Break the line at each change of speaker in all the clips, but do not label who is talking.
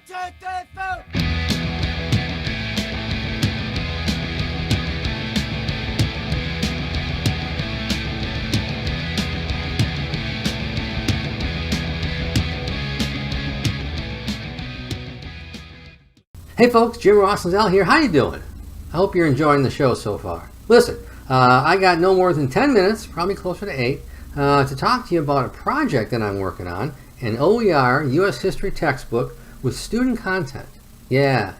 Hey folks, Jim Ross-Nazzal here. How you doing? I hope you're enjoying the show so far. Listen, I got no more than 10 minutes, probably closer to 8, to talk to you about a project that I'm working on, an OER U.S. history textbook with student content. Yeah.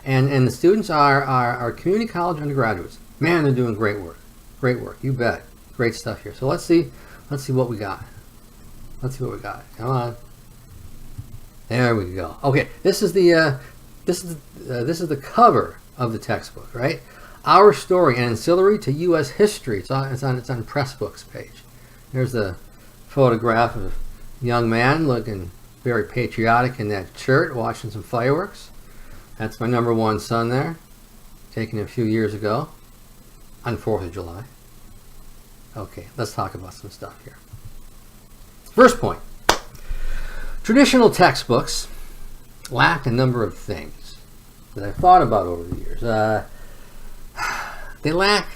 And the students are community college undergraduates. Man, they're doing great work. Great work, you bet. Great stuff here. So let's see what we got. Come on. There we go. Okay, this is the cover of the textbook, right? Our story, an ancillary to U.S. history. It's on Pressbooks page. There's the photograph of a young man looking very patriotic in that shirt, watching some fireworks. That's my number one son there, taken a few years ago on 4th of July. Okay, let's talk about some stuff here. First point. Traditional textbooks lack a number of things that I've thought about over the years. They lack,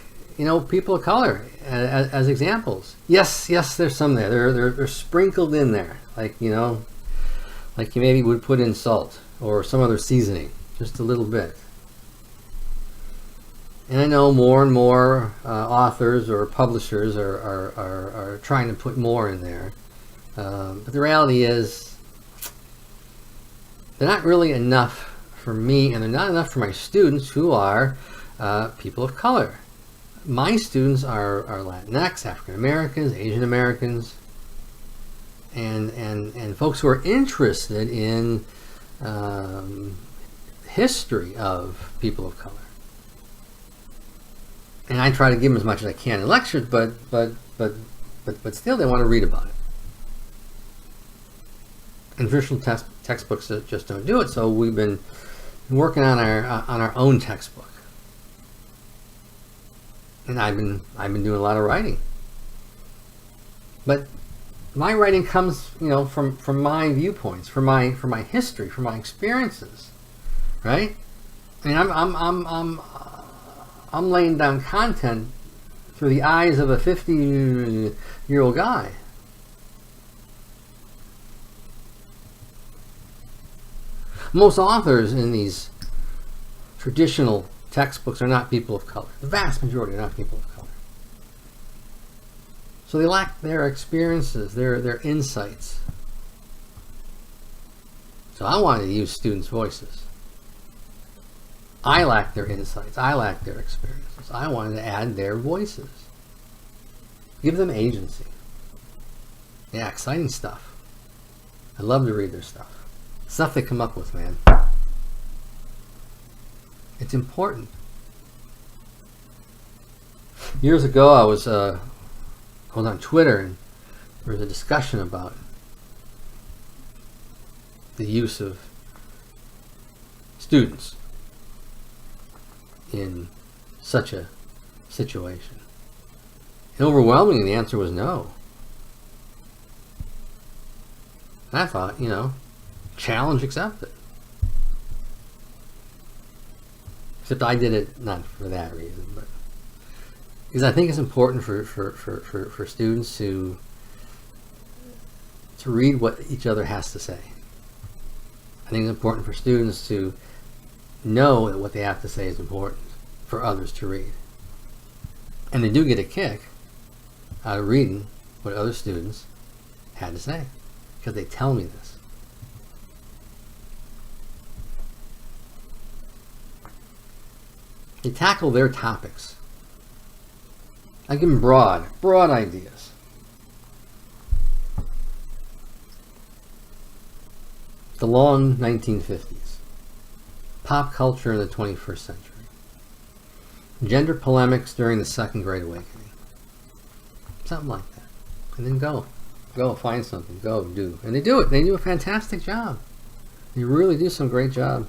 people of color as examples. Yes, there's some there. They're sprinkled in there, like you maybe would put in salt or some other seasoning, just a little bit. And I know more and more authors or publishers are trying to put more in there, but the reality is, they're not really enough for me, and they're not enough for my students who are people of color. My students are Latinx, African Americans, Asian Americans, and folks who are interested in history of people of color. And I try to give them as much as I can in lectures, but still they want to read about it. And traditional textbooks just don't do it, so we've been working on our own textbook. And I've been doing a lot of writing. But my writing comes, from my viewpoints, from my history, from my experiences, right? I mean, I'm laying down content through the eyes of a 50-year-old guy. Most authors in these traditional textbooks are not people of color. The vast majority are not people of color. So they lack their experiences, their insights. So I wanted to use students' voices. I lack their insights. I lack their experiences. I wanted to add their voices. Give them agency. Yeah, exciting stuff. I love to read their stuff. Stuff they come up with, man. It's important. Years ago, I was on Twitter, and there was a discussion about the use of students in such a situation. And overwhelmingly, the answer was no. And I thought, challenge accepted. Except I did it not for that reason, but because I think it's important for students to read what each other has to say. I think it's important for students to know that what they have to say is important for others to read. And they do get a kick out of reading what other students had to say, because they tell me this. They tackle their topics. I give them broad ideas. The long 1950s. Pop culture in the 21st century. Gender polemics during the Second Great Awakening. Something like that. And then go find something. Go do. And they do it. They do a fantastic job. They really do some great job.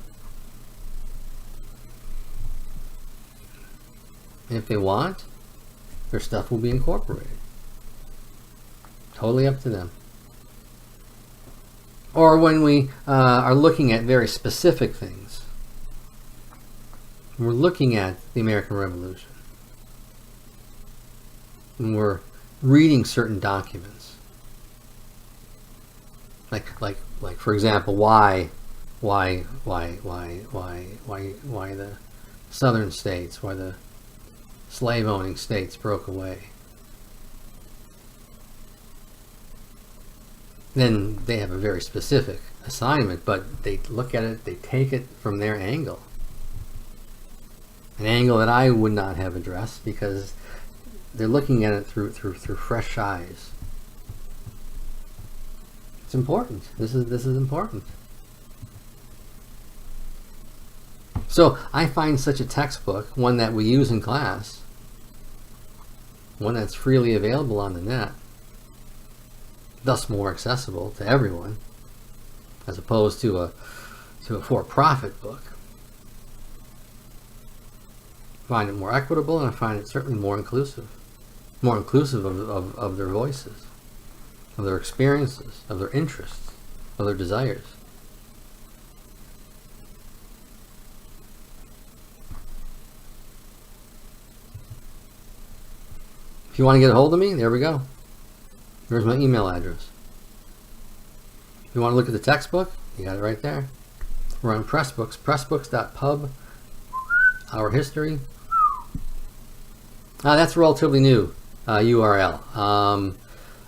And if they want, their stuff will be incorporated. Totally up to them. Or when we are looking at very specific things. We're looking at the American Revolution. When we're reading certain documents. Like for example, why the southern states, why the slave-owning states broke away. Then they have a very specific assignment, but they look at it, they take it from their angle. An angle that I would not have addressed because they're looking at it through fresh eyes. It's important. This is important. So I find such a textbook, one that we use in class, one that's freely available on the net, thus more accessible to everyone, as opposed to a for-profit book. I find it more equitable, and I find it certainly more inclusive of their voices, of their experiences, of their interests, of their desires. If you want to get a hold of me, there we go. There's my email address. If you want to look at the textbook, you got it right there. We're on Pressbooks, pressbooks.pub, our history. That's a relatively new URL.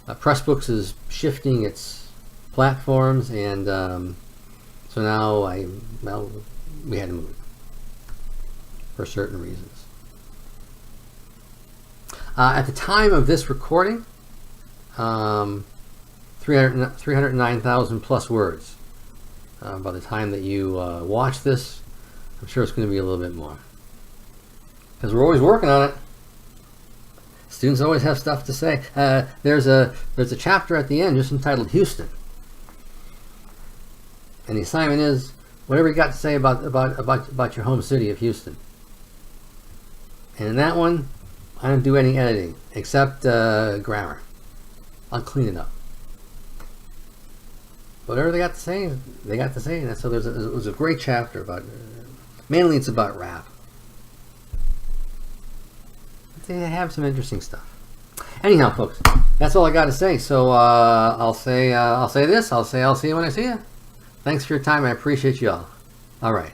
Pressbooks is shifting its platforms, and so now we had to move for certain reasons. At the time of this recording, 309,000 plus words. By the time that you watch this, I'm sure it's going to be a little bit more. Because we're always working on it. Students always have stuff to say. There's a chapter at the end just entitled Houston. And the assignment is, whatever you got to say about your home city of Houston. And in that one, I don't do any editing, except grammar. I'll clean it up. Whatever they got to say, they got to say. And so it was a great chapter about, mainly it's about rap. They have some interesting stuff. Anyhow, folks, that's all I got to say. So I'll say this. I'll see you when I see you. Thanks for your time. I appreciate you all. All right.